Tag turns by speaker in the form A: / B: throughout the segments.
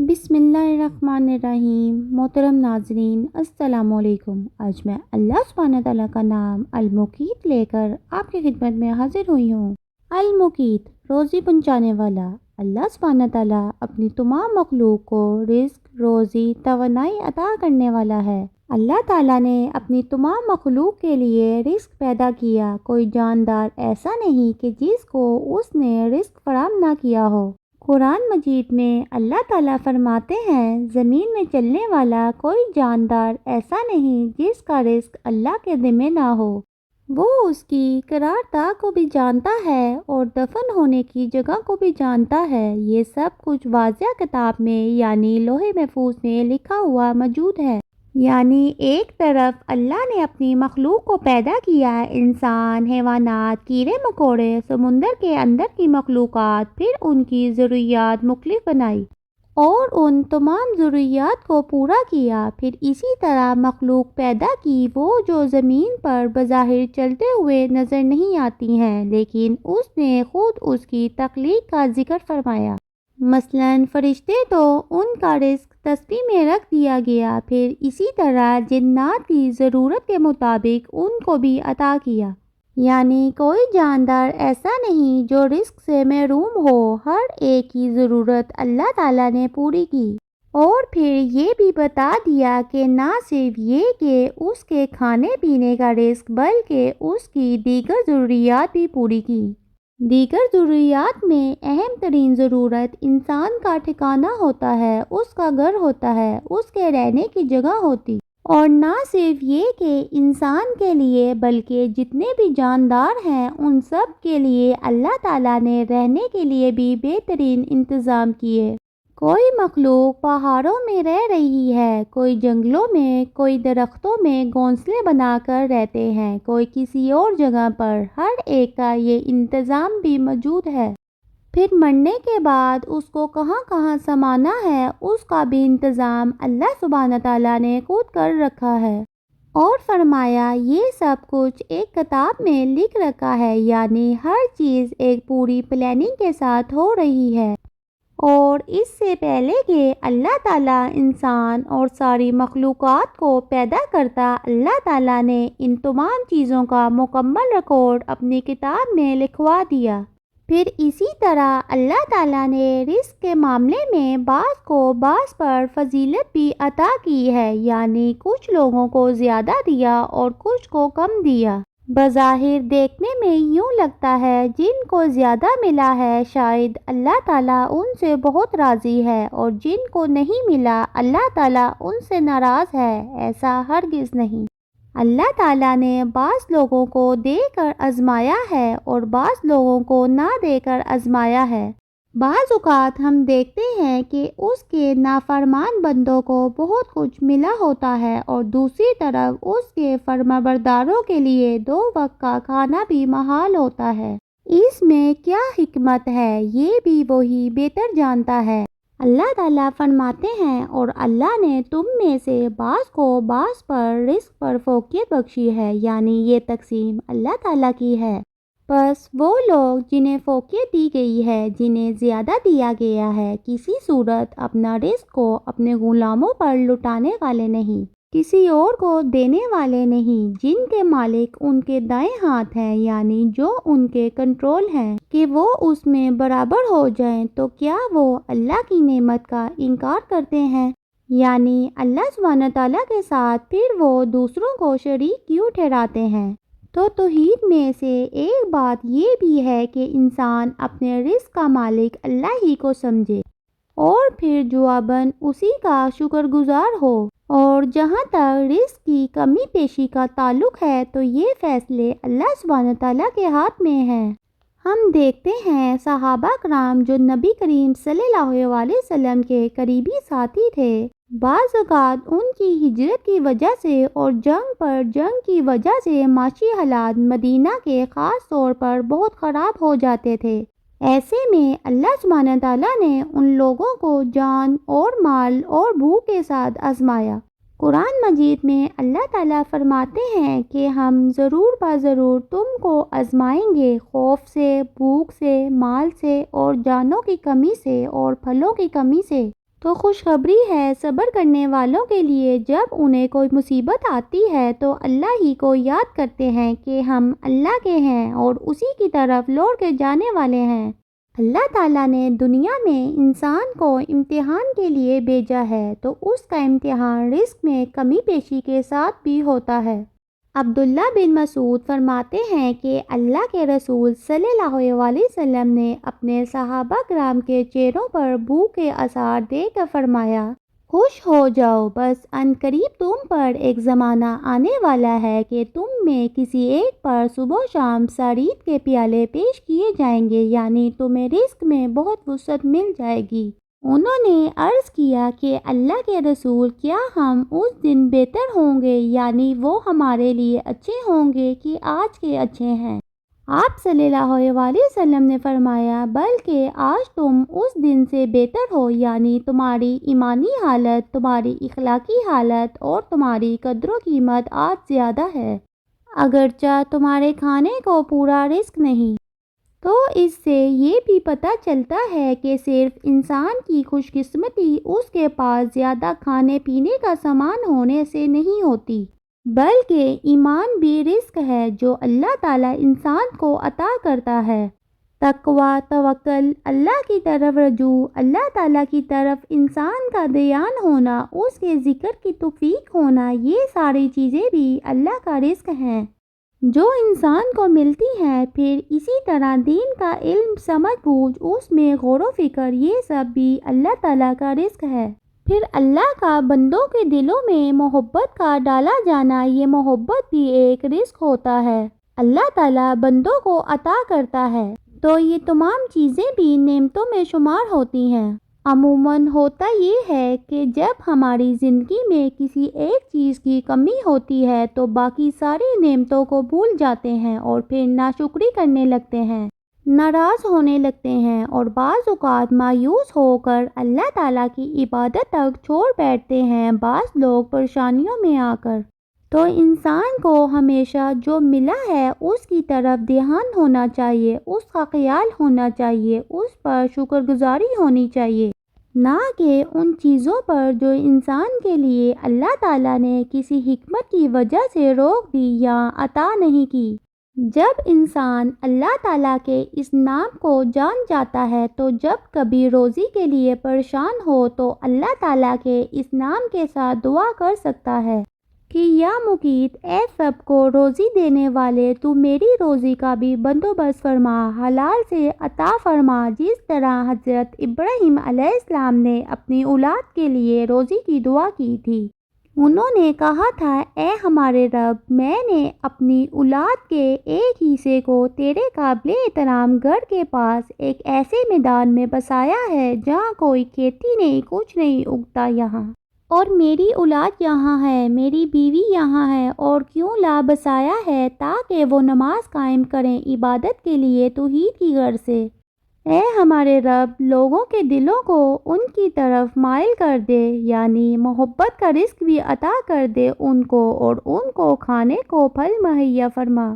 A: بسم اللہ الرحمن الرحیم۔ محترم ناظرین السلام علیکم۔ آج میں اللہ سبحانہ تعالیٰ کا نام المقیت لے کر آپ کی خدمت میں حاضر ہوئی ہوں۔ المقیت، روزی پہنچانے والا۔ اللہ سبحانہ تعالیٰ اپنی تمام مخلوق کو رزق، روزی، توانائی عطا کرنے والا ہے۔ اللہ تعالیٰ نے اپنی تمام مخلوق کے لیے رزق پیدا کیا۔ کوئی جاندار ایسا نہیں کہ جس کو اس نے رزق فراہم نہ کیا ہو۔ قرآن مجید میں اللہ تعالیٰ فرماتے ہیں، زمین میں چلنے والا کوئی جاندار ایسا نہیں جس کا رزق اللہ کے ذمہ نہ ہو۔ وہ اس کی قرارگاہ کو بھی جانتا ہے اور دفن ہونے کی جگہ کو بھی جانتا ہے۔ یہ سب کچھ واضح کتاب میں یعنی لوح محفوظ میں لکھا ہوا موجود ہے۔ یعنی ایک طرف اللہ نے اپنی مخلوق کو پیدا کیا، انسان، حیوانات، کیڑے مکوڑے، سمندر کے اندر کی مخلوقات، پھر ان کی ضروریات مختلف بنائی اور ان تمام ضروریات کو پورا کیا۔ پھر اسی طرح مخلوق پیدا کی وہ جو زمین پر بظاہر چلتے ہوئے نظر نہیں آتی ہیں، لیکن اس نے خود اس کی تخلیق کا ذکر فرمایا۔ مثلاً فرشتے تو ان کا رزق تسبیح میں رکھ دیا گیا، پھر اسی طرح جنات کی ضرورت کے مطابق ان کو بھی عطا کیا۔ یعنی کوئی جاندار ایسا نہیں جو رزق سے محروم ہو، ہر ایک کی ضرورت اللہ تعالیٰ نے پوری کی۔ اور پھر یہ بھی بتا دیا کہ نہ صرف یہ کہ اس کے کھانے پینے کا رزق بلکہ اس کی دیگر ضروریات بھی پوری کی۔ دیگر ضروریات میں اہم ترین ضرورت انسان کا ٹھکانہ ہوتا ہے، اس کا گھر ہوتا ہے، اس کے رہنے کی جگہ ہوتی۔ اور نہ صرف یہ کہ انسان کے لیے بلکہ جتنے بھی جاندار ہیں ان سب کے لیے اللہ تعالیٰ نے رہنے کے لیے بھی بہترین انتظام کیے۔ کوئی مخلوق پہاڑوں میں رہ رہی ہے، کوئی جنگلوں میں، کوئی درختوں میں گھونسلے بنا کر رہتے ہیں، کوئی کسی اور جگہ پر۔ ہر ایک کا یہ انتظام بھی موجود ہے۔ پھر مرنے کے بعد اس کو کہاں کہاں سمانا ہے اس کا بھی انتظام اللہ سبحانہ تعالیٰ نے خود کر رکھا ہے۔ اور فرمایا یہ سب کچھ ایک کتاب میں لکھ رکھا ہے، یعنی ہر چیز ایک پوری پلاننگ کے ساتھ ہو رہی ہے۔ اور اس سے پہلے کہ اللہ تعالیٰ انسان اور ساری مخلوقات کو پیدا کرتا، اللہ تعالیٰ نے ان تمام چیزوں کا مکمل ریکارڈ اپنی کتاب میں لکھوا دیا۔ پھر اسی طرح اللہ تعالیٰ نے رزق کے معاملے میں بعض کو بعض پر فضیلت بھی عطا کی ہے، یعنی کچھ لوگوں کو زیادہ دیا اور کچھ کو کم دیا۔ بظاہر دیکھنے میں یوں لگتا ہے جن کو زیادہ ملا ہے شاید اللہ تعالیٰ ان سے بہت راضی ہے، اور جن کو نہیں ملا اللہ تعالیٰ ان سے ناراض ہے۔ ایسا ہرگز نہیں۔ اللہ تعالیٰ نے بعض لوگوں کو دے کر آزمایا ہے اور بعض لوگوں کو نہ دے کر آزمایا ہے۔ بعض اوقات ہم دیکھتے ہیں کہ اس کے نافرمان بندوں کو بہت کچھ ملا ہوتا ہے اور دوسری طرف اس کے فرمانبرداروں کے لیے 2 وقت کا کھانا بھی محال ہوتا ہے۔ اس میں کیا حکمت ہے یہ بھی وہی بہتر جانتا ہے۔ اللہ تعالیٰ فرماتے ہیں، اور اللہ نے تم میں سے بعض کو بعض پر رزق پر فوقیت بخشی ہے، یعنی یہ تقسیم اللہ تعالیٰ کی ہے۔ بس وہ لوگ جنہیں فوقیت دی گئی ہے، جنہیں زیادہ دیا گیا ہے، کسی صورت اپنا رزق کو اپنے غلاموں پر لٹانے والے نہیں، کسی اور کو دینے والے نہیں، جن کے مالک ان کے دائیں ہاتھ ہیں، یعنی جو ان کے کنٹرول ہیں کہ وہ اس میں برابر ہو جائیں، تو کیا وہ اللہ کی نعمت کا انکار کرتے ہیں؟ یعنی اللہ سبحانہ تعالیٰ کے ساتھ پھر وہ دوسروں کو شریک کیوں ٹھہراتے ہیں؟ تو توحید میں سے ایک بات یہ بھی ہے کہ انسان اپنے رزق کا مالک اللہ ہی کو سمجھے اور پھر جواباً اسی کا شکر گزار ہو۔ اور جہاں تک رزق کی کمی پیشی کا تعلق ہے تو یہ فیصلے اللہ سبحانہ تعالیٰ کے ہاتھ میں ہیں۔ ہم دیکھتے ہیں صحابہ کرام جو نبی کریم صلی اللہ علیہ وسلم کے قریبی ساتھی تھے، بعض اوقات ان کی ہجرت کی وجہ سے اور جنگ کی وجہ سے معاشی حالات مدینہ کے خاص طور پر بہت خراب ہو جاتے تھے۔ ایسے میں اللہ سبحانہ تعالیٰ نے ان لوگوں کو جان اور مال اور بھوک کے ساتھ آزمایا۔ قرآن مجید میں اللہ تعالیٰ فرماتے ہیں کہ ہم ضرور بضرور تم کو آزمائیں گے، خوف سے، بھوک سے، مال سے اور جانوں کی کمی سے اور پھلوں کی کمی سے۔ تو خوشخبری ہے صبر کرنے والوں کے لیے، جب انہیں کوئی مصیبت آتی ہے تو اللہ ہی کو یاد کرتے ہیں کہ ہم اللہ کے ہیں اور اسی کی طرف لوٹ کے جانے والے ہیں۔ اللہ تعالیٰ نے دنیا میں انسان کو امتحان کے لیے بھیجا ہے، تو اس کا امتحان رزق میں کمی بیشی کے ساتھ بھی ہوتا ہے۔ عبداللہ بن مسعود فرماتے ہیں کہ اللہ کے رسول صلی اللہ علیہ وسلم نے اپنے صحابہ کرام کے چہروں پر بھوک کے آثار دیکھ کر فرمایا، خوش ہو جاؤ، بس ان قریب تم پر ایک زمانہ آنے والا ہے کہ تم میں کسی ایک پر صبح و شام سرید کے پیالے پیش کیے جائیں گے، یعنی تمہیں رزق میں بہت وسعت مل جائے گی۔ انہوں نے عرض کیا کہ اللہ کے رسول، کیا ہم اس دن بہتر ہوں گے، یعنی وہ ہمارے لیے اچھے ہوں گے کہ آج کے اچھے ہیں؟ آپ صلی اللہ علیہ وسلم نے فرمایا، بلکہ آج تم اس دن سے بہتر ہو، یعنی تمہاری ایمانی حالت، تمہاری اخلاقی حالت اور تمہاری قدر و قیمت آج زیادہ ہے، اگرچہ تمہارے کھانے کو پورا رزق نہیں۔ تو اس سے یہ بھی پتہ چلتا ہے کہ صرف انسان کی خوش قسمتی اس کے پاس زیادہ کھانے پینے کا سامان ہونے سے نہیں ہوتی، بلکہ ایمان بھی رزق ہے جو اللہ تعالیٰ انسان کو عطا کرتا ہے۔ تقوی، توکل، اللہ کی طرف رجوع، اللہ تعالیٰ کی طرف انسان کا دھیان ہونا، اس کے ذکر کی توفیق ہونا، یہ ساری چیزیں بھی اللہ کا رزق ہیں جو انسان کو ملتی ہیں۔ پھر اسی طرح دین کا علم، سمجھ بوجھ، اس میں غور و فکر، یہ سب بھی اللہ تعالیٰ کا رزق ہے۔ پھر اللہ کا بندوں کے دلوں میں محبت کا ڈالا جانا، یہ محبت بھی ایک رزق ہوتا ہے، اللہ تعالیٰ بندوں کو عطا کرتا ہے۔ تو یہ تمام چیزیں بھی نعمتوں میں شمار ہوتی ہیں۔ عموماً ہوتا یہ ہے کہ جب ہماری زندگی میں کسی ایک چیز کی کمی ہوتی ہے تو باقی ساری نعمتوں کو بھول جاتے ہیں اور پھر ناشکری کرنے لگتے ہیں، ناراض ہونے لگتے ہیں اور بعض اوقات مایوس ہو کر اللہ تعالیٰ کی عبادت تک چھوڑ بیٹھتے ہیں، بعض لوگ پریشانیوں میں آ کر۔ تو انسان کو ہمیشہ جو ملا ہے اس کی طرف دھیان ہونا چاہیے، اس کا خیال ہونا چاہیے، اس پر شکر گزاری ہونی چاہیے، نہ کہ ان چیزوں پر جو انسان کے لیے اللہ تعالیٰ نے کسی حکمت کی وجہ سے روک دی یا عطا نہیں کی۔ جب انسان اللہ تعالیٰ کے اس نام کو جان جاتا ہے تو جب کبھی روزی کے لیے پریشان ہو تو اللہ تعالیٰ کے اس نام کے ساتھ دعا کر سکتا ہے کہ یا مقیت، اے سب کو روزی دینے والے، تو میری روزی کا بھی بندوبست فرما، حلال سے عطا فرما، جس طرح حضرت ابراہیم علیہ السلام نے اپنی اولاد کے لیے روزی کی دعا کی تھی۔ انہوں نے کہا تھا، اے ہمارے رب، میں نے اپنی اولاد کے ایک حصے کو تیرے قابل احترام گھر کے پاس ایک ایسے میدان میں بسایا ہے جہاں کوئی کھیتی نہیں، کچھ نہیں اگتا یہاں، اور میری اولاد یہاں ہے، میری بیوی یہاں ہے، اور کیوں لا بسایا ہے تاکہ وہ نماز قائم کریں عبادت کے لیے توحید کی غرض سے۔ اے ہمارے رب، لوگوں کے دلوں کو ان کی طرف مائل کر دے، یعنی محبت کا رزق بھی عطا کر دے ان کو، اور ان کو کھانے کو پھل مہیا فرما،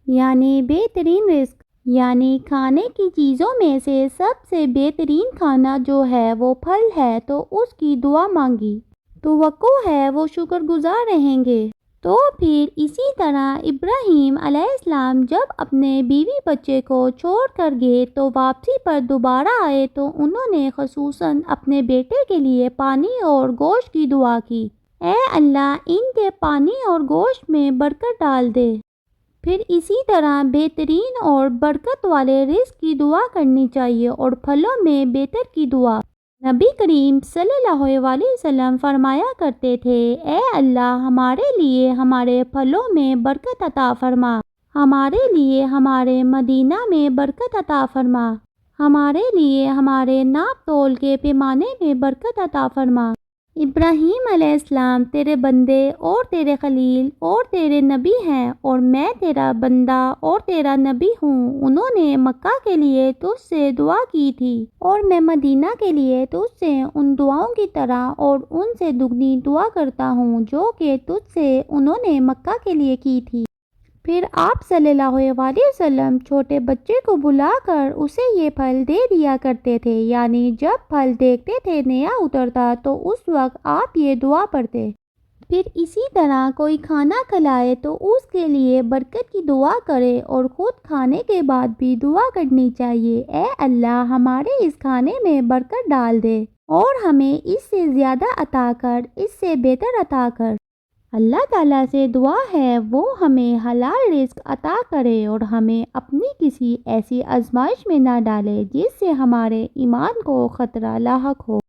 A: یعنی بہترین رزق، یعنی کھانے کی چیزوں میں سے سب سے بہترین کھانا جو ہے وہ پھل ہے، تو اس کی دعا مانگی، توقع ہے وہ شکر گزار رہیں گے۔ تو پھر اسی طرح ابراہیم علیہ السلام جب اپنے بیوی بچے کو چھوڑ کر گئے تو واپسی پر دوبارہ آئے تو انہوں نے خصوصاً اپنے بیٹے کے لیے پانی اور گوشت کی دعا کی، اے اللہ، ان کے پانی اور گوشت میں برکت ڈال دے۔ پھر اسی طرح بہترین اور برکت والے رزق کی دعا کرنی چاہیے اور پھلوں میں بہتر کی دعا۔ نبی کریم صلی اللہ علیہ وسلم فرمایا کرتے تھے، اے اللہ، ہمارے لیے ہمارے پھلوں میں برکت عطا فرما، ہمارے لیے ہمارے مدینہ میں برکت عطا فرما، ہمارے لیے ہمارے ناپ تول کے پیمانے میں برکت عطا فرما۔ ابراہیم علیہ السلام تیرے بندے اور تیرے خلیل اور تیرے نبی ہیں، اور میں تیرا بندہ اور تیرا نبی ہوں۔ انہوں نے مکہ کے لیے تجھ سے دعا کی تھی، اور میں مدینہ کے لیے تجھ سے ان دعاؤں کی طرح اور ان سے دگنی دعا کرتا ہوں جو کہ تجھ سے انہوں نے مکہ کے لیے کی تھی۔ پھر آپ صلی اللہ علیہ وسلم چھوٹے بچے کو بلا کر اسے یہ پھل دے دیا کرتے تھے، یعنی جب پھل دیکھتے تھے نیا اترتا تو اس وقت آپ یہ دعا پڑھتے۔ پھر اسی طرح کوئی کھانا کھلائے تو اس کے لیے برکت کی دعا کرے، اور خود کھانے کے بعد بھی دعا کرنی چاہیے، اے اللہ ہمارے اس کھانے میں برکت ڈال دے اور ہمیں اس سے زیادہ عطا کر، اس سے بہتر عطا کر۔ اللہ تعالیٰ سے دعا ہے وہ ہمیں حلال رزق عطا کرے اور ہمیں اپنی کسی ایسی آزمائش میں نہ ڈالے جس سے ہمارے ایمان کو خطرہ لاحق ہو۔